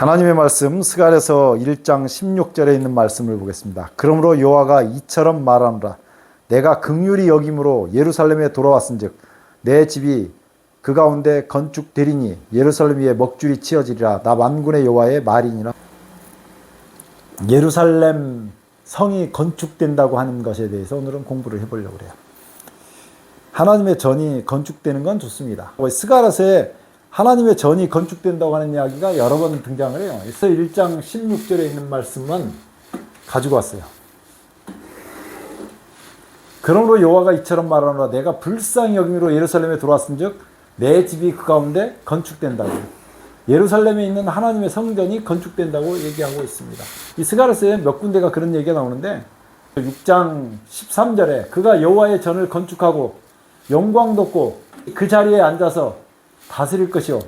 하나님의 말씀 스가랴서 1장 16절에 있는 말씀을 보겠습니다. 그러므로 여호와가 이처럼 말하노라. 내가 긍휼히 여김으로 예루살렘에 돌아왔은즉 내 집이 그 가운데 건축되리니 예루살렘 위에 먹줄이 치어지리라. 나 만군의 여호와의 말이니라. 예루살렘 성이 건축된다고 하는 것에 대해서 오늘은 공부를 해보려고 해요. 하나님의 전이 건축되는 건 좋습니다. 스가랴서에 하나님의 전이 건축된다고 하는 이야기가 여러 번 등장을 해요. 그래서 1장 16절에 있는 말씀만 가지고 왔어요. 그러므로 여호와가 이처럼 말하노라. 내가 불쌍히 여김으로 예루살렘에 들어왔은즉 내 집이 그 가운데 건축된다고. 예루살렘에 있는 하나님의 성전이 건축된다고 얘기하고 있습니다. 이 스가랴서에 몇 군데가 그런 얘기가 나오는데 6장 13절에 그가 여호와의 전을 건축하고 영광 돋고 그 자리에 앉아서 다스릴 것이요.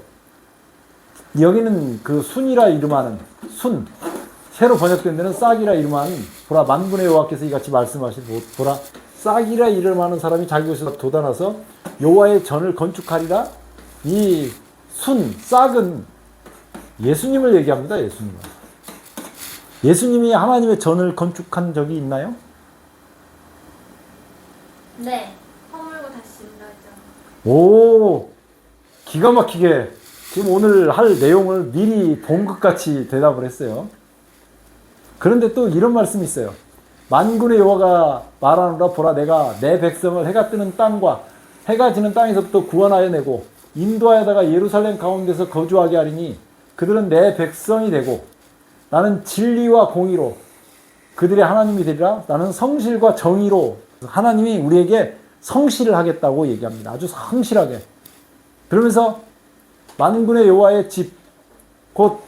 여기는 그 순이라 이름하는 순, 새로 번역된 데는 싹이라 이름하는, 보라 만군의 여호와께서 이같이 말씀하시고, 보라 싹이라 이름하는 사람이 자기 곳에서 돋아나서 여호와의 전을 건축하리라. 이 순, 싹은 예수님을 얘기합니다. 예수님을. 예수님이 하나님의 전을 건축한 적이 있나요? 네. 허물고 다시 지은다 했잖아요. 오, 기가 막히게 지금 오늘 할 내용을 미리 본 것 같이 대답을 했어요. 그런데 또 이런 말씀이 있어요. 만군의 여호와가 말하노라. 보라 내가 내 백성을 해가 뜨는 땅과 해가 지는 땅에서부터 구원하여 내고 인도하여다가 예루살렘 가운데서 거주하게 하리니 그들은 내 백성이 되고 나는 진리와 공의로 그들의 하나님이 되리라. 나는 성실과 정의로. 하나님이 우리에게 성실을 하겠다고 얘기합니다. 아주 성실하게. 그러면서 만군의 여호와의 집, 곧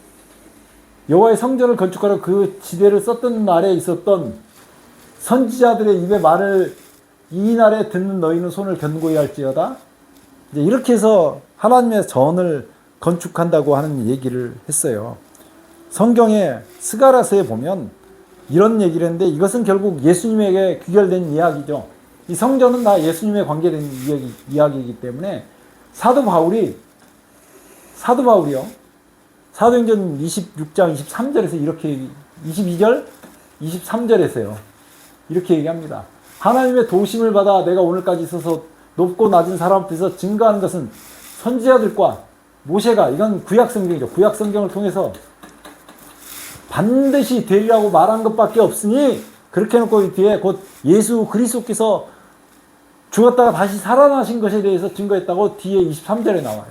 여호와의 성전을 건축하러 그 지대를 썼던 날에 있었던 선지자들의 입의 말을 이 날에 듣는 너희는 손을 견고히 할지어다. 이제 이렇게 해서 하나님의 전을 건축한다고 하는 얘기를 했어요. 성경의 스가랴서에 보면 이런 얘기를 했는데 이것은 결국 예수님에게 귀결된 이야기죠. 이 성전은 다 예수님에 관계된 이야기이기 때문에 사도 바울이요. 사도행전 26장 23절에서 이렇게 22절, 23절에서요. 이렇게 얘기합니다. 하나님의 도심을 받아 내가 오늘까지 있어서 높고 낮은 사람 앞에서 증거하는 것은 선지자들과 모세가, 이건 구약성경이죠. 구약성경을 통해서 반드시 되리라고 말한 것밖에 없으니 그렇게 해놓고 뒤에 곧 예수 그리스도께서 죽었다가 다시 살아나신 것에 대해서 증거했다고 뒤에 23절에 나와요.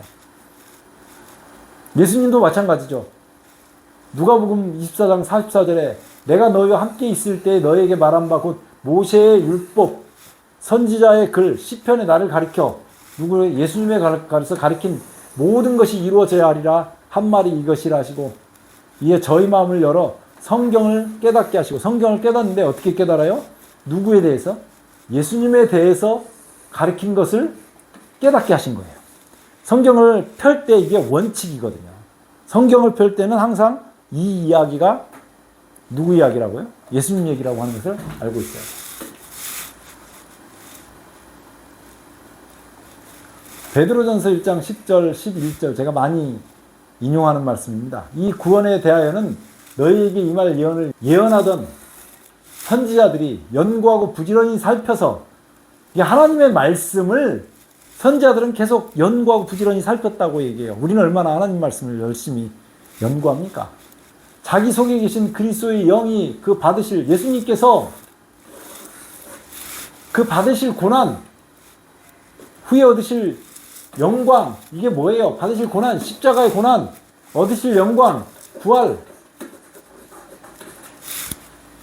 예수님도 마찬가지죠. 누가복음 24장 44절에 내가 너희와 함께 있을 때 너희에게 말한 바 곧 모세의 율법, 선지자의 글, 시편의 나를 가리켜 예수님의 가르쳐 가리킨 모든 것이 이루어져야 하리라 한 말이 이것이라 하시고 이에 저희 마음을 열어 성경을 깨닫게 하시고, 성경을 깨닫는데 어떻게 깨달아요? 누구에 대해서? 예수님에 대해서 가르친 것을 깨닫게 하신 거예요. 성경을 펼 때 이게 원칙이거든요. 성경을 펼 때는 항상 이 이야기가 누구 이야기라고요? 예수님 얘기라고 하는 것을 알고 있어요. 베드로전서 1장 10절, 11절 제가 많이 인용하는 말씀입니다. 이 구원에 대하여는 너희에게 임할 예언을 예언하던 선지자들이 연구하고 부지런히 살펴서 하나님의 말씀을 선지자들은 계속 연구하고 부지런히 살폈다고 얘기해요. 우리는 얼마나 하나님 말씀을 열심히 연구합니까? 자기 속에 계신 그리스도의 영이 그 받으실, 예수님께서 그 받으실 고난, 후에 얻으실 영광, 이게 뭐예요? 받으실 고난, 십자가의 고난, 얻으실 영광, 부활,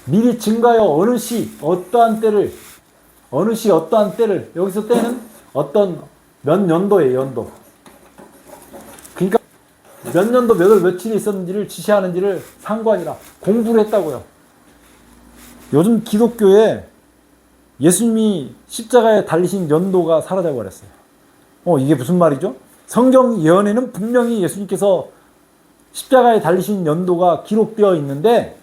미리 증가하여 어느 시 어떠한 때를, 여기서 때는 어떤 몇 년도예요, 연도. 그러니까 몇 년도 몇 월 며칠이 있었는지를 지시하는지를 상관이라 공부를 했다고요. 요즘 기독교에 예수님이 십자가에 달리신 연도가 사라져 버렸어요. 이게 무슨 말이죠? 성경 예언에는 분명히 예수님께서 십자가에 달리신 연도가 기록되어 있는데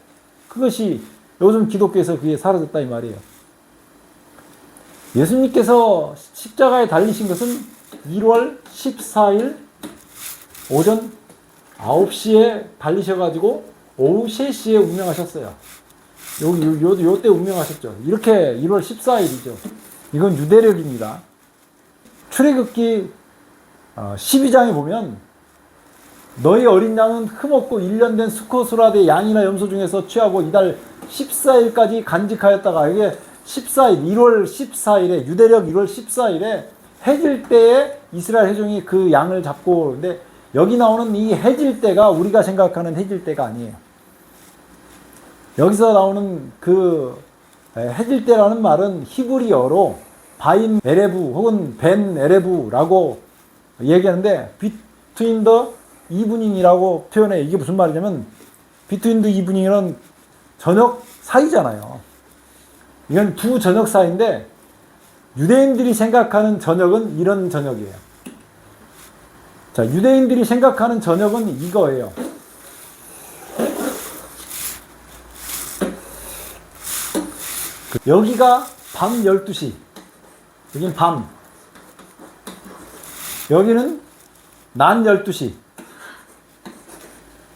그것이 요즘 기독교에서 그게 사라졌다 이 말이에요. 예수님께서 십자가에 달리신 것은 1월 14일 오전 9시에 달리셔가지고 오후 3시에 운명하셨어요. 요때 운명하셨죠. 이렇게 1월 14일이죠. 이건 유대력입니다. 출애굽기 12장에 보면 너희 어린 양은 흠없고 1년 된 수코스라데 양이나 염소 중에서 취하고 이달 14일까지 간직하였다가 이게 14일 1월 14일에 유대력 1월 14일에 해질 때에 이스라엘 회중이 그 양을 잡고 근데 여기 나오는 이 해질 때가 우리가 생각하는 해질 때가 아니에요. 여기서 나오는 그 해질 때라는 말은 히브리어로 바인 에레브 혹은 벤 에레브라고 얘기하는데 between the evening이라고 표현해. 이게 무슨 말이냐면 between the evening은 저녁 사이잖아요. 이건 두 저녁 사이인데 유대인들이 생각하는 저녁은 이런 저녁이에요. 자, 유대인들이 생각하는 저녁은 이거예요. 여기가 밤 12시. 여긴 밤. 여기는 낮 12시.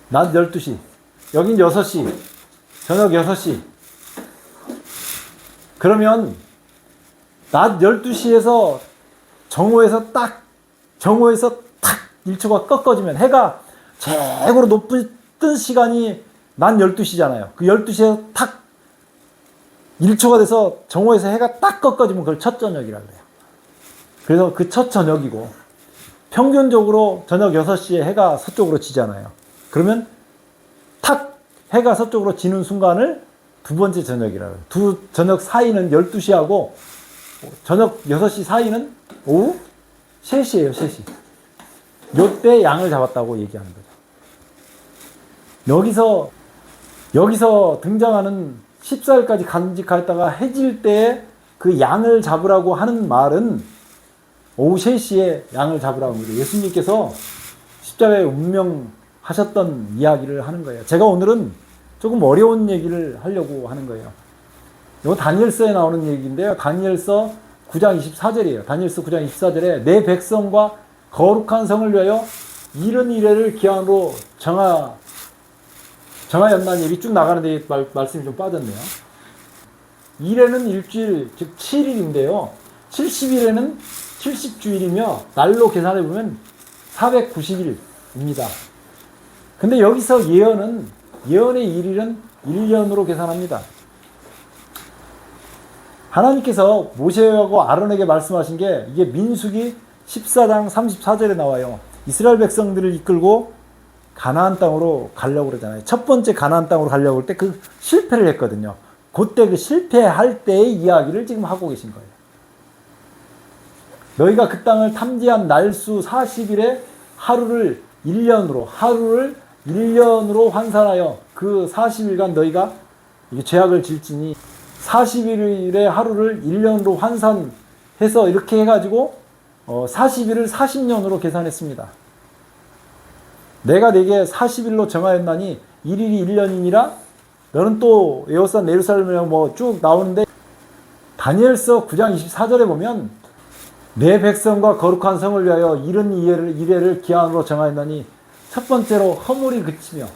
낮 12시. 여긴 6시. 저녁 6시. 그러면 낮 12시에서 정오에서 딱 1초가 꺾어지면 해가 최고로 높은 뜬 시간이 낮 12시잖아요. 그 12시에서 탁 1초가 돼서 정오에서 해가 딱 꺾어지면 그걸 첫 저녁이라고 그래요. 그래서 그 첫 저녁이고 평균적으로 저녁 6시에 해가 서쪽으로 지잖아요. 그러면 탁 해가 서쪽으로 지는 순간을 두 번째 저녁이라고 해요. 두 저녁 사이는 12시하고 저녁 6시 사이는 오후 3시예요. 3시. 요때 양을 잡았다고 얘기하는 거죠. 여기서 등장하는 14일까지 간직하였다가 해질 때에 그 양을 잡으라고 하는 말은 오후 3시에 양을 잡으라고 합니다. 예수님께서 십자가에 운명하셨던 이야기를 하는 거예요. 제가 오늘은 조금 어려운 얘기를 하려고 하는 거예요. 이거 다니엘서에 나오는 얘기인데요. 다니엘서 9장 24절이에요. 다니엘서 9장 24절에 내 백성과 거룩한 성을 위하여 이른 이래를 기한으로 정하였나니 여기 쭉 나가는데 말씀이 좀 빠졌네요. 이래는 일주일, 즉 7일인데요. 70일에는 70주일이며 날로 계산해 보면 490일입니다. 근데 여기서 예언의 일일은 1년으로 계산합니다. 하나님께서 모세하고 아론에게 말씀하신 게 이게 민수기 14장 34절에 나와요. 이스라엘 백성들을 이끌고 가나안 땅으로 가려고 그러잖아요. 첫 번째 가나안 땅으로 가려고 할 때 그 실패를 했거든요. 그때 그 실패할 때의 이야기를 지금 하고 계신 거예요. 너희가 그 땅을 탐지한 날수 40일에 하루를 1년으로 환산하여 그 40일간 너희가 죄악을 질지니 40일의 하루를 1년으로 환산해서 이렇게 해가지고 40일을 40년으로 계산했습니다. 내가 내게 40일로 정하였나니 1일이 1년이니라 너는 또 에호산 예루살렘에 뭐 쭉 나오는데 다니엘서 9장 24절에 보면 내 백성과 거룩한 성을 위하여 이른 이래를 기한으로 정하였나니 첫 번째로 허물이 그치며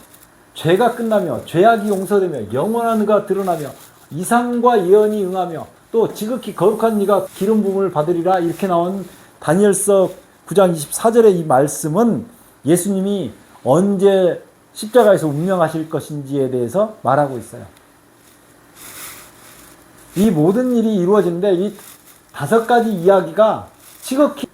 죄가 끝나며 죄악이 용서되며 영원한 의가 드러나며 이상과 예언이 응하며 또 지극히 거룩한 이가 기름 부음을 받으리라 이렇게 나온 다니엘서 9장 24절의 이 말씀은 예수님이 언제 십자가에서 운명하실 것인지에 대해서 말하고 있어요. 이 모든 일이 이루어지는데 이 5가지 이야기가 지극히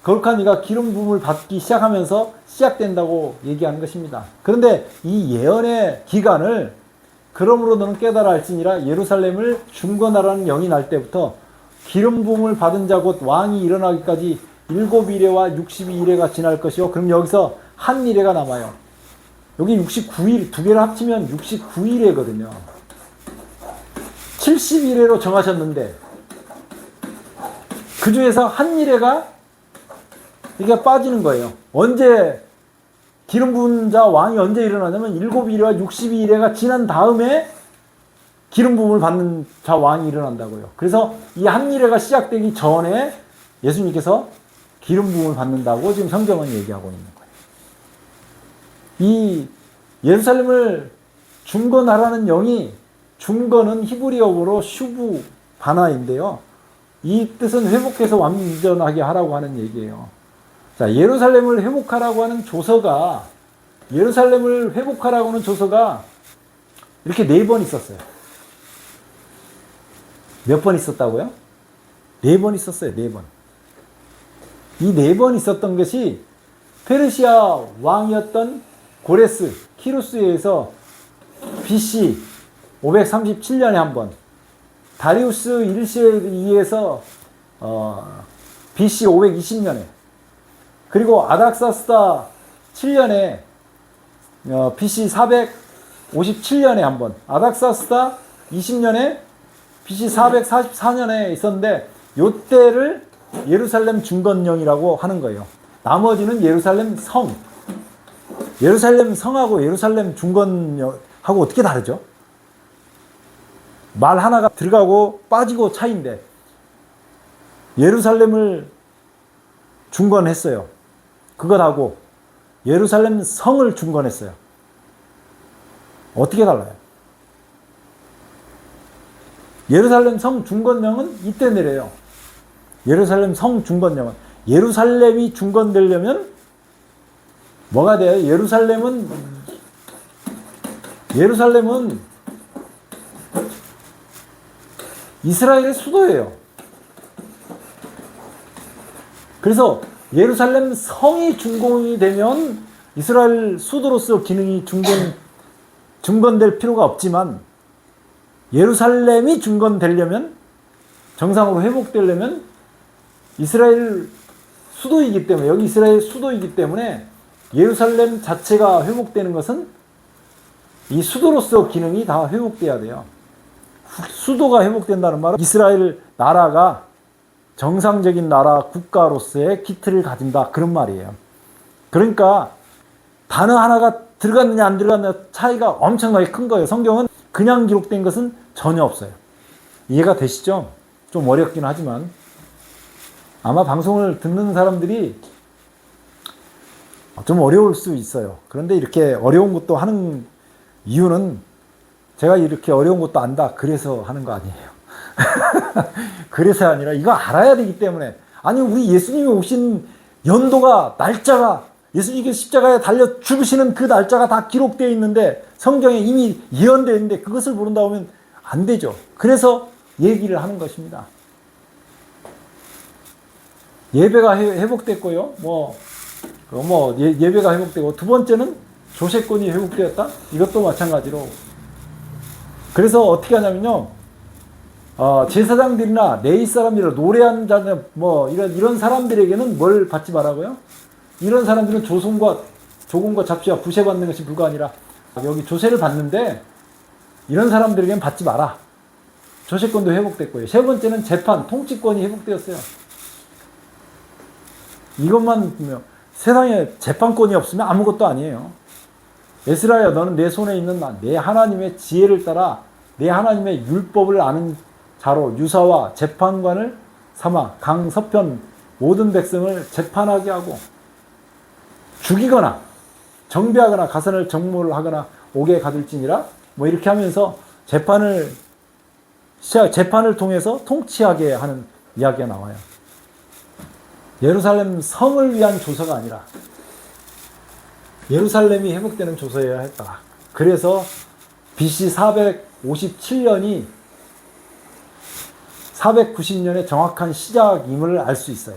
거룩한 이가 기름 부음을 받기 시작하면서 시작된다고 얘기하는 것입니다. 그런데 이 예언의 기간을 그러므로 너는 깨달아 알지니라 예루살렘을 중건하라는 영이 날 때부터 기름 부음을 받은 자 곧 왕이 일어나기까지 7이래와 62이래가 지날 것이요. 그럼 여기서 한 이래가 남아요. 여기 69일 두 개를 합치면 69이래거든요. 70이래로 정하셨는데 그 중에서 한 이래가 이게 빠지는 거예요. 언제 기름 부은 자 왕이 언제 일어나냐면 7이래와 62이래가 지난 다음에 기름 부음을 받는 자 왕이 일어난다고요. 그래서 이 한 이래가 시작되기 전에 예수님께서 기름 부음을 받는다고 지금 성경은 얘기하고 있는 거예요. 이 예루살렘을 중건하라는 영이, 중건은 히브리어로 슈브 바나인데요. 이 뜻은 회복해서 완전하게 하라고 하는 얘기예요. 자, 예루살렘을 회복하라고 하는 조서가, 예루살렘을 회복하라고 하는 조서가 이렇게 4번 있었어요. 몇 번 있었다고요? 4번 있었어요. 4번. 이 4번 있었던 것이 페르시아 왕이었던 고레스, 키루스에 의해서 BC 537년에 한 번, 다리우스 1세에 의해서 BC 520년에, 그리고 아닥사스다 7년에 BC 457년에 한 번, 아닥사스다 20년에 BC 444년에 있었는데 요때를 예루살렘 중건령이라고 하는 거예요. 나머지는 예루살렘 성. 예루살렘 성하고 예루살렘 중건령하고 어떻게 다르죠? 말 하나가 들어가고 빠지고 차이인데 예루살렘을 중건했어요. 그것하고 예루살렘 성을 중건했어요. 어떻게 달라요? 예루살렘 성 중건령은 이때 내려요. 예루살렘 성 중건령은, 예루살렘이 중건되려면 뭐가 돼요? 예루살렘은 이스라엘의 수도예요. 그래서 예루살렘 성이 중건이 되면 이스라엘 수도로서 기능이 중건될 필요가 없지만, 예루살렘이 중건되려면, 정상으로 회복되려면 이스라엘 수도이기 때문에, 여기 이스라엘 수도이기 때문에 예루살렘 자체가 회복되는 것은 이 수도로서 기능이 다 회복돼야 돼요. 수도가 회복된다는 말은 이스라엘 나라가 정상적인 나라 국가로서의 기틀을 가진다, 그런 말이에요. 그러니까 단어 하나가 들어갔느냐 안 들어갔느냐 차이가 엄청나게 큰 거예요. 성경은 그냥 기록된 것은 전혀 없어요. 이해가 되시죠? 좀 어렵긴 하지만 아마 방송을 듣는 사람들이 좀 어려울 수 있어요. 그런데 이렇게 어려운 것도 하는 이유는 제가 이렇게 어려운 것도 안다 그래서 하는 거 아니에요. 그래서 아니라 이거 알아야 되기 때문에. 아니, 우리 예수님이 오신 연도가, 날짜가, 예수님께서 십자가에 달려 죽으시는 그 날짜가 다 기록되어 있는데, 성경에 이미 예언되어 있는데 그것을 모른다 하면 안 되죠. 그래서 얘기를 하는 것입니다. 예배가 회복됐고요. 예배가 회복되고, 두 번째는 조세권이 회복되었다. 이것도 마찬가지로. 그래서 어떻게 하냐면요. 제사장들이나 레위 사람들이나 노래하는 자들, 이런 사람들에게는 뭘 받지 말라고요? 이런 사람들은 조공과 잡시와 부세 받는 것이 불가 아니라 여기 조세를 받는데 이런 사람들에게는 받지 마라. 조세권도 회복됐고요. 세 번째는 재판, 통치권이 회복되었어요. 이것만 보면 세상에 재판권이 없으면 아무것도 아니에요. 에스라야, 너는 내 손에 있는 내 하나님의 지혜를 따라 내 하나님의 율법을 아는 자로 유사와 재판관을 삼아 강, 서편 모든 백성을 재판하게 하고 죽이거나 정죄하거나 가산을 정모를 하거나 옥에 가둘지니라. 이렇게 하면서 재판을 통해서 통치하게 하는 이야기가 나와요. 예루살렘 성을 위한 조서가 아니라 예루살렘이 회복되는 조서여야 했다. 그래서 BC 457년이 490년의 정확한 시작임을 알 수 있어요.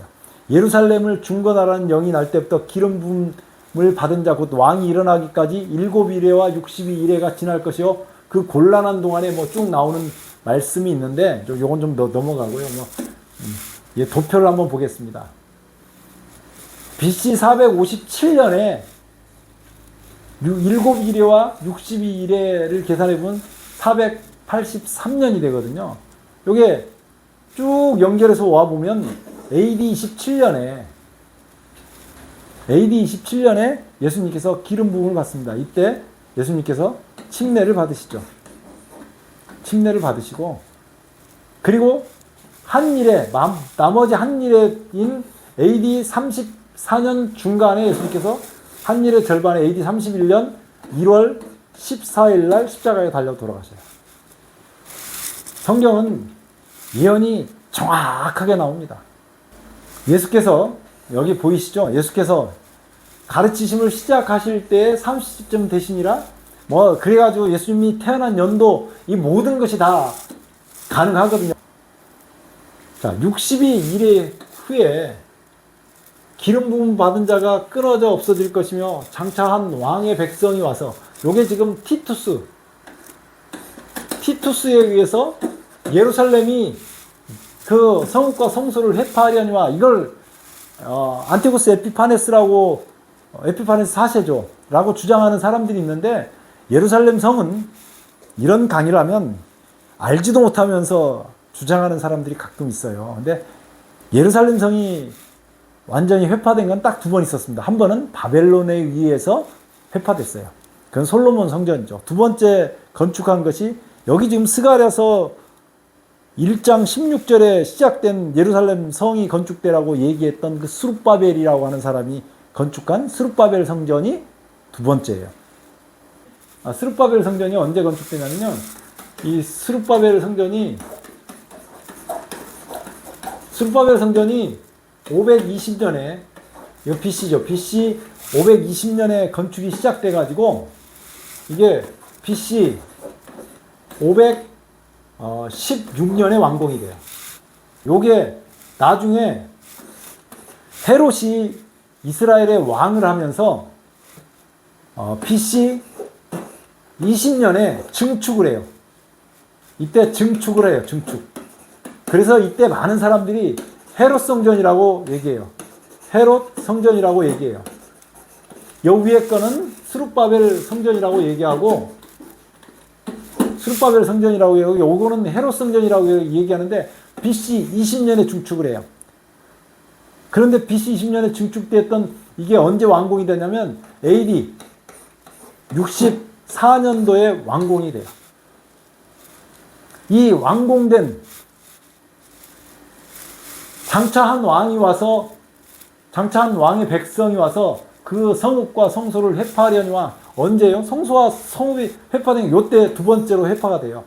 예루살렘을 중건하라는 영이 날 때부터 기름 부음을 받은 자 곧 왕이 일어나기까지 7일에와 62일에가 지날 것이요. 그 곤란한 동안에 쭉 나오는 말씀이 있는데 요건 좀 넘어가고요. 도표를 한번 보겠습니다. BC 457년에 7일에와 62일에를 계산해보면 483년이 되거든요. 요게 쭉 연결해서 와보면 AD 27년에 예수님께서 기름 부음을 받습니다. 이때 예수님께서 침례를 받으시죠. 침례를 받으시고, 그리고 나머지 한 일에인 AD 34년 중간에 예수님께서 한 일의 절반에 AD 31년 1월 14일 날 십자가에 달려 돌아가셔요. 성경은 예언이 정확하게 나옵니다. 예수께서 여기 보이시죠? 예수께서 가르치심을 시작하실 때 30쯤 되시니라 그래가지고 예수님이 태어난 연도 이 모든 것이 다 가능하거든요. 자, 60이 이래 후에 기름 부음 받은 자가 끊어져 없어질 것이며 장차 한 왕의 백성이 와서 요게 지금 티투스에 의해서 예루살렘이 그 성읍과 성소를 회파하려니와 이걸 안티고스 에피파네스라고 에피파네스 4세죠 라고 주장하는 사람들이 있는데 예루살렘 성은 이런 강의를 하면 알지도 못하면서 주장하는 사람들이 가끔 있어요. 근데 예루살렘 성이 완전히 회파된 건 딱 두 번 있었습니다. 한 번은 바벨론에 의해서 회파됐어요. 그건 솔로몬 성전이죠. 두 번째 건축한 것이 여기 지금 스가랴서 1장 16절에 시작된 예루살렘 성이 건축되라고 얘기했던 그 스룹바벨이라고 하는 사람이 건축한 스룹바벨 성전이 두 번째예요. 스룹바벨 성전이 언제 건축되냐면요. 이 스룹바벨 성전이 520년에 이거 BC죠. BC 520년에 건축이 시작돼 가지고 이게 BC 516년에 완공이 돼요. 요게 나중에 헤롯이 이스라엘의 왕을 하면서 BC 20년에 증축을 해요. 이때 증축을 해요. 증축. 그래서 이때 많은 사람들이 헤롯 성전이라고 얘기해요. 헤롯 성전이라고 얘기해요. 요 위에 거는 스룹바벨 성전이라고 얘기하고 스룹바벨 성전이라고 얘기하고 요거는 헤롯 성전이라고 얘기하는데 BC 20년에 증축을 해요. 그런데 BC 20년에 증축됐던 이게 언제 완공이 되냐면 AD 64년도에 완공이 돼요. 이 완공된 장차 한 왕이 와서 장차 한 왕의 백성이 와서 그 성읍과 성소를 회파하려니와 언제요? 성소와 성읍이 회파된 게 요때 두 번째로 회파가 돼요.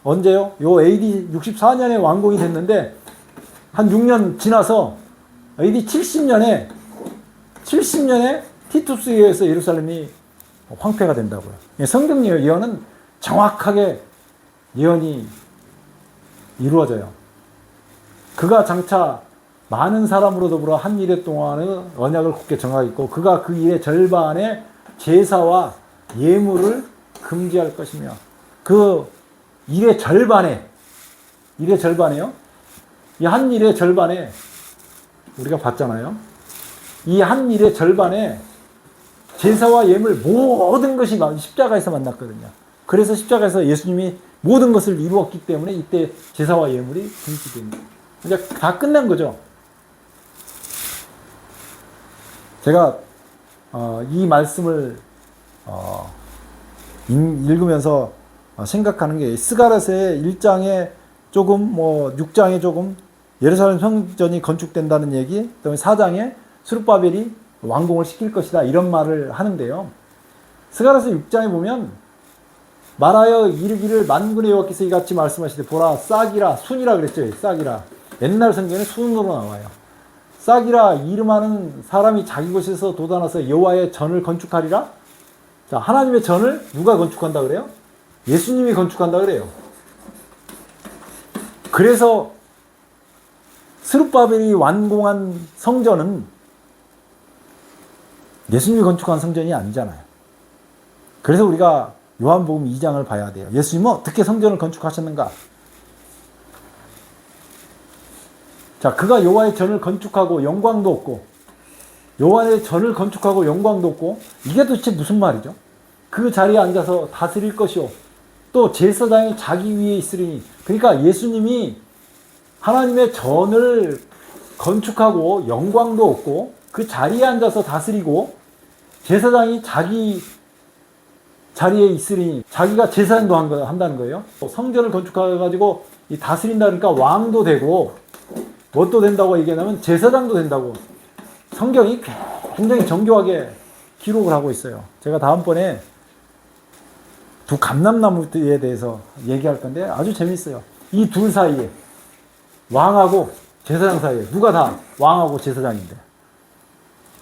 언제요? 요 AD 64년에 완공이 됐는데 한 6년 지나서 AD 70년에 티투스에 의해서 예루살렘이 황폐가 된다고요. 성경 예언은 정확하게 예언이 이루어져요. 그가 장차 많은 사람으로 더불어 한 일의 동안의 언약을 굳게 정하겠고 그가 그 일의 절반에 제사와 예물을 금지할 것이며 그 일의 절반에요. 이 한 일의 절반에 우리가 봤잖아요. 이 한 일의 절반에 제사와 예물 모든 것이 십자가에서 만났거든요. 그래서 십자가에서 예수님이 모든 것을 이루었기 때문에 이때 제사와 예물이 금지됩니다. 이제 다 끝난 거죠. 제가 이 말씀을 읽으면서 생각하는 게 스가랴서의 1장에 조금 6장에 조금 예루살렘 성전이 건축된다는 얘기, 그다음에 4장에 스룹바벨이 완공을 시킬 것이다 이런 말을 하는데요. 스가랴서 6장에 보면 말하여 이르기를 만군의 여호와께서 이같이 말씀하시되 보라 싹이라 순이라 그랬죠. 싹이라. 옛날 성경에 순으로 나와요. 싹이라 이름하는 사람이 자기 곳에서 돋아나서 여호와의 전을 건축하리라. 자, 하나님의 전을 누가 건축한다 그래요? 예수님이 건축한다 그래요. 그래서 스룹바벨이 완공한 성전은 예수님이 건축한 성전이 아니잖아요. 그래서 우리가 요한복음 2장을 봐야 돼요. 예수님은 어떻게 성전을 건축하셨는가? 자, 그가 여호와의 전을 건축하고 영광도 없고 여호와의 전을 건축하고 영광도 없고 이게 도대체 무슨 말이죠? 그 자리에 앉아서 다스릴 것이요 또 제사장이 자기 위에 있으리니 그러니까 예수님이 하나님의 전을 건축하고 영광도 없고 그 자리에 앉아서 다스리고 제사장이 자기 자리에 있으리니 자기가 제사장도 한다는 거예요. 성전을 건축해가지고 다스린다 그러니까 왕도 되고 뭣도 된다고 얘기하면 제사장도 된다고 성경이 굉장히 정교하게 기록을 하고 있어요. 제가 다음번에 두 감람나무에 대해서 얘기할 건데 아주 재밌어요. 이 둘 사이에 왕하고 제사장 사이에 누가 다 왕하고 제사장인데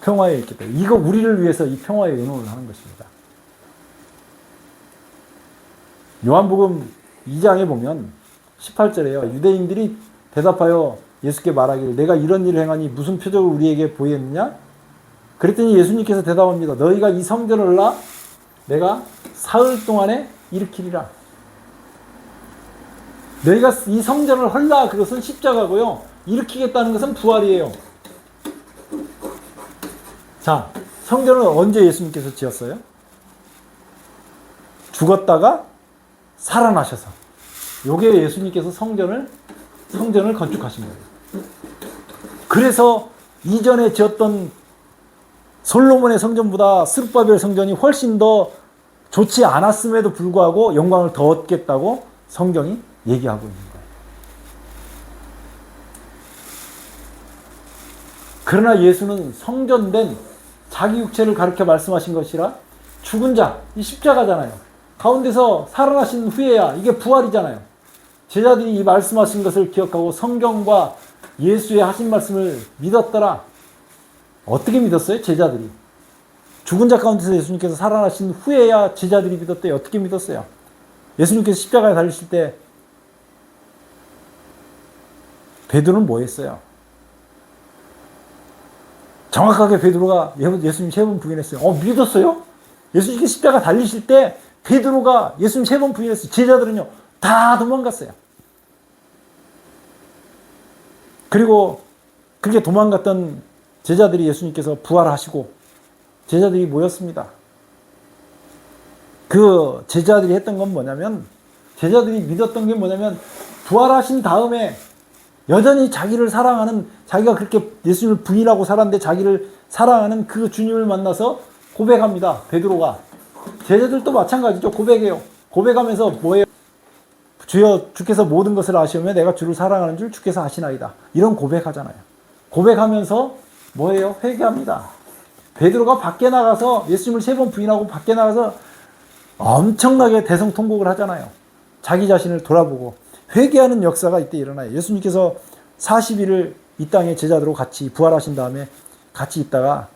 평화에 있기 때문에 이거 우리를 위해서 이 평화에 의논을 하는 것입니다. 요한복음 2장에 보면 18절에요. 유대인들이 대답하여 예수께 말하기를 내가 이런 일을 행하니 무슨 표적을 우리에게 보였느냐? 그랬더니 예수님께서 대답합니다. 너희가 이 성전을 내가 사흘 동안에 일으키리라. 너희가 이 성전을 헐라 그것은 십자가고요. 일으키겠다는 것은 부활이에요. 자, 성전을 언제 예수님께서 지었어요? 죽었다가 살아나셔서. 요게 예수님께서 성전을 건축하신 거예요. 그래서 이전에 지었던 솔로몬의 성전보다 스룹바벨 성전이 훨씬 더 좋지 않았음에도 불구하고 영광을 더 얻겠다고 성경이 얘기하고 있는 거예요. 그러나 예수는 성전된 자기 육체를 가르쳐 말씀하신 것이라 죽은 자, 이 십자가잖아요. 가운데서 살아나신 후에야 이게 부활이잖아요. 제자들이 이 말씀하신 것을 기억하고 성경과 예수의 하신 말씀을 믿었더라. 어떻게 믿었어요? 제자들이. 죽은 자 가운데서 예수님께서 살아나신 후에야 제자들이 믿었대요. 어떻게 믿었어요? 예수님께서 십자가에 달리실 때 베드로는 뭐 했어요? 정확하게 베드로가 예수님 3번 부인했어요. 믿었어요? 예수님께서 십자가 달리실 때 베드로가 예수님 3번 부인했어요. 제자들은요 다 도망갔어요. 그리고 그렇게 도망갔던 제자들이 예수님께서 부활하시고 제자들이 모였습니다. 그 제자들이 했던 건 뭐냐면 제자들이 믿었던 게 뭐냐면 부활하신 다음에 여전히 자기를 사랑하는 자기가 그렇게 예수님을 부인하고 살았는데 자기를 사랑하는 그 주님을 만나서 고백합니다. 베드로가. 제자들도 마찬가지죠. 고백해요. 고백하면서 뭐예요? 주여 주께서 모든 것을 아시오며 내가 주를 사랑하는 줄 주께서 아시나이다. 이런 고백하잖아요. 고백하면서 뭐예요? 회개합니다. 베드로가 밖에 나가서 예수님을 3번 부인하고 밖에 나가서 엄청나게 대성통곡을 하잖아요. 자기 자신을 돌아보고 회개하는 역사가 이때 일어나요. 예수님께서 40일을 이 땅에 제자들하고 같이 부활하신 다음에 같이 있다가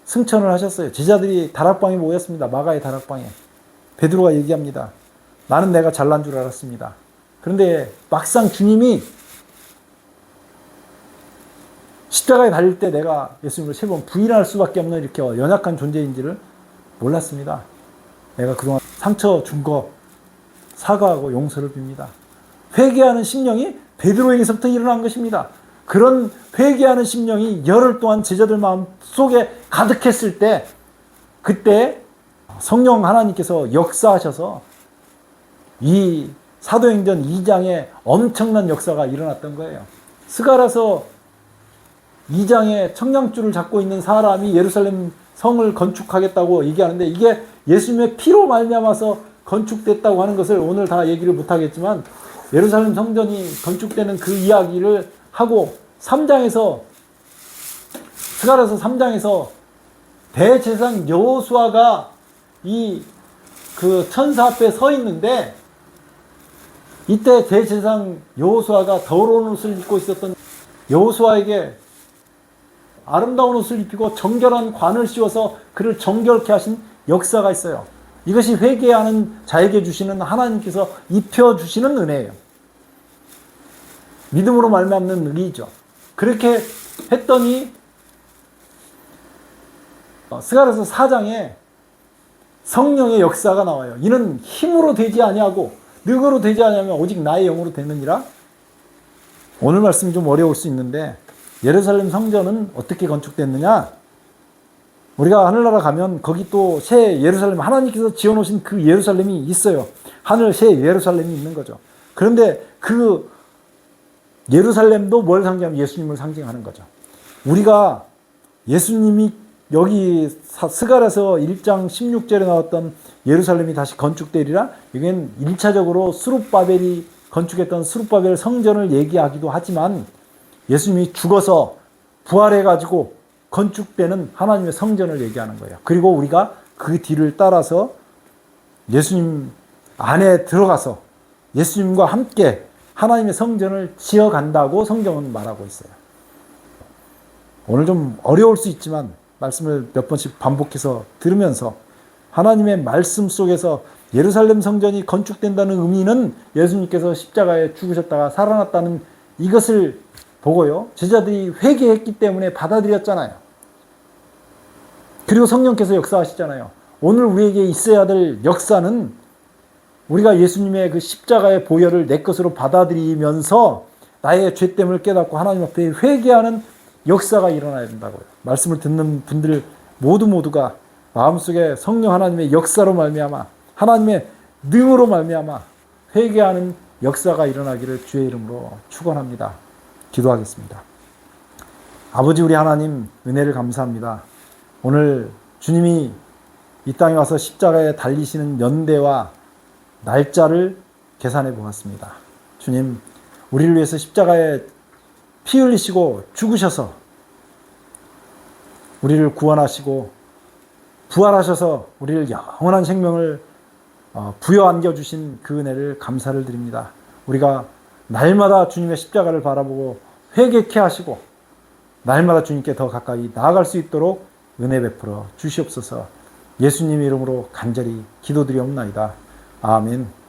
승천을 하셨어요. 제자들이 다락방에 모였습니다. 마가의 다락방에. 베드로가 얘기합니다. 나는 내가 잘난 줄 알았습니다. 그런데 막상 주님이 십자가에 달릴 때 내가 예수님을 3번 부인할 수밖에 없는 이렇게 연약한 존재인지를 몰랐습니다. 내가 그동안 상처 준 거 사과하고 용서를 빕니다. 회개하는 심령이 베드로에게서부터 일어난 것입니다. 그런 회개하는 심령이 열흘 동안 제자들 마음 속에 가득했을 때 그때 성령 하나님께서 역사하셔서 이 사도행전 2장에 엄청난 역사가 일어났던 거예요. 스가랴서 2장에 청량줄을 잡고 있는 사람이 예루살렘 성을 건축하겠다고 얘기하는데 이게 예수님의 피로 말미암아서 건축됐다고 하는 것을 오늘 다 얘기를 못하겠지만 예루살렘 성전이 건축되는 그 이야기를 하고 3장에서 스가랴서 3장에서 대제사장 여호수아가 이 그 천사 앞에 서 있는데 이때 대제사장 여호수아가 더러운 옷을 입고 있었던 여호수아에게 아름다운 옷을 입히고 정결한 관을 씌워서 그를 정결케 하신 역사가 있어요. 이것이 회개하는 자에게 주시는 하나님께서 입혀주시는 은혜예요. 믿음으로 말미암는 의의죠. 그렇게 했더니 스가랴서 4장에 성령의 역사가 나와요. 이는 힘으로 되지 아니하고 능으로 되지 아니하면 오직 나의 영으로 되느니라. 오늘 말씀이 좀 어려울 수 있는데 예루살렘 성전은 어떻게 건축됐느냐? 우리가 하늘나라 가면 거기 또 새 예루살렘 하나님께서 지어놓으신 그 예루살렘이 있어요. 하늘 새 예루살렘이 있는 거죠. 그런데 그 예루살렘도 뭘 상징하면 예수님을 상징하는 거죠. 우리가 예수님이 여기 스가랴서 1장 16절에 나왔던 예루살렘이 다시 건축되리라. 이건 1차적으로 스룹바벨이 건축했던 스룹바벨 성전을 얘기하기도 하지만 예수님이 죽어서 부활해가지고 건축되는 하나님의 성전을 얘기하는 거예요. 그리고 우리가 그 뒤를 따라서 예수님 안에 들어가서 예수님과 함께 하나님의 성전을 지어간다고 성경은 말하고 있어요. 오늘 좀 어려울 수 있지만 말씀을 몇 번씩 반복해서 들으면서 하나님의 말씀 속에서 예루살렘 성전이 건축된다는 의미는 예수님께서 십자가에 죽으셨다가 살아났다는 이것을 보고요. 제자들이 회개했기 때문에 받아들였잖아요. 그리고 성령께서 역사하시잖아요. 오늘 우리에게 있어야 될 역사는 우리가 예수님의 그 십자가의 보혈을 내 것으로 받아들이면서 나의 죄됨을 깨닫고 하나님 앞에 회개하는 역사가 일어나야 된다고요. 말씀을 듣는 분들 모두가 마음속에 성령 하나님의 역사로 말미암아 하나님의 능으로 말미암아 회개하는 역사가 일어나기를 주의 이름으로 축원합니다. 기도하겠습니다. 아버지 우리 하나님 은혜를 감사합니다. 오늘 주님이 이 땅에 와서 십자가에 달리시는 연대와 날짜를 계산해 보았습니다. 주님, 우리를 위해서 십자가에 피 흘리시고 죽으셔서 우리를 구원하시고 부활하셔서 우리를 영원한 생명을 부여 안겨주신 그 은혜를 감사를 드립니다. 우리가 날마다 주님의 십자가를 바라보고 회개케 하시고 날마다 주님께 더 가까이 나아갈 수 있도록 은혜 베풀어 주시옵소서. 예수님 이름으로 간절히 기도드리옵나이다. 아멘.